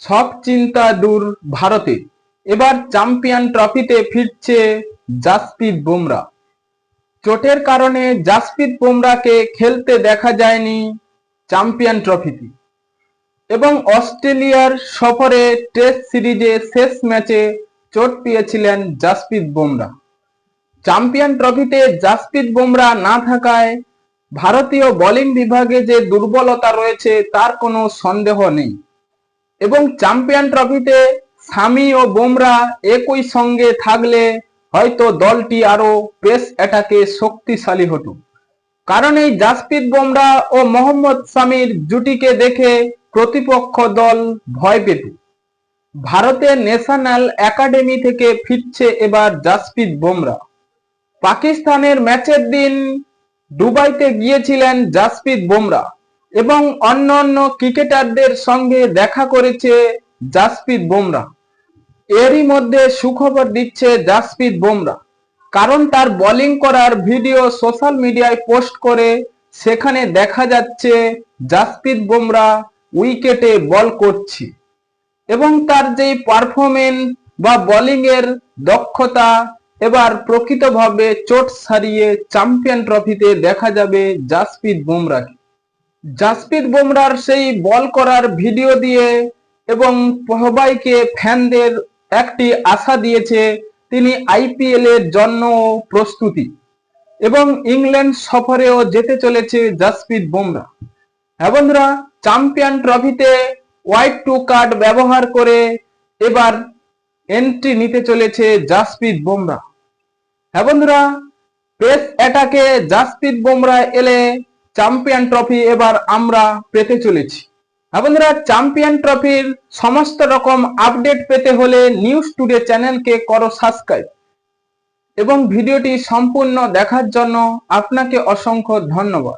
সব চিন্তা দূর ভারতে, এবার চ্যাম্পিয়ন ট্রফিতে ফিরছে জাসপ্রীত বুমরা। চোটের কারণে জাসপ্রীত বুমরাকে খেলতে দেখা যায়নি চ্যাম্পিয়ন ট্রফিতে এবং অস্ট্রেলিয়ার সফরে টেস্ট সিরিজে শেষ ম্যাচে চোট পেয়েছিলেন জাসপ্রীত বুমরা। চ্যাম্পিয়ন ট্রফিতে জাসপ্রীত বুমরা না থাকায় ভারতীয় বোলিং বিভাগে যে দুর্বলতা রয়েছে তার কোনো সন্দেহ নেই এবং চ্যাম্পিয়ন ট্রফিতে শামি ও বুমরা একই সঙ্গে থাকলে হয়তো দলটি আরো পেস অ্যাটাকে শক্তিশালী হতো, কারণ এই জাসপ্রীত বুমরা ও মোহাম্মদ শামির জুটিকে দেখে প্রতিপক্ষ দল ভয় পেত। ভারতের ন্যাশনাল একাডেমি থেকে ফিরছে এবার জাসপ্রীত বুমরা। পাকিস্তানের ম্যাচের দিন দুবাইতে গিয়েছিলেন জাসপ্রীত বুমরা এবং অন্যান্য ক্রিকেটারদের সঙ্গে দেখা করেছে জাসপ্রীত বুমরা। এরই মধ্যে সুখবর দিচ্ছে জাসপ্রীত বুমরা, কারণ তার বোলিং করার ভিডিও সোশ্যাল মিডিয়ায় পোস্ট করে সেখানে দেখা যাচ্ছে জাসপ্রীত বুমরা উইকেটে বল করছে এবং তার যে পারফরমেন্স বা বোলিং এর দক্ষতা এবার প্রকৃতভাবে চোট সারিয়ে চ্যাম্পিয়ন ট্রফিতে দেখা যাবে জাসপ্রীত বুমরাকে। জাসপ্রীত বুমরার সেই বল করার ভিডিও দিয়ে এবং সবাইকে ফ্যানদের একটি আশা দিয়েছে তিনি আইপিএল এর জন্য প্রস্তুতি এবং ইংল্যান্ড সফরেও যেতে চলেছে জাসপ্রীত বুমরা। হ্যাঁ বন্ধুরা, চ্যাম্পিয়ন ট্রফিতে হোয়াইট টু কার্ড ব্যবহার করে এবার এন্ট্রি নিতে চলেছে জাসপ্রীত বুমরা। হ্যাঁ বন্ধুরা, পেস অ্যাটাকে জাসপ্রীত বুমরা এলে চ্যাম্পিয়ন ট্রফি এবার আমরা পেতে চলেছি। হ্যাঁ বন্ধুরা, চ্যাম্পিয়ন ট্রফির সমস্ত রকম আপডেট পেতে হলে নিউজ টুডে চ্যানেলকে করো সাবস্ক্রাইব এবং ভিডিওটি সম্পূর্ণ দেখার জন্য আপনাকে অসংখ্য ধন্যবাদ।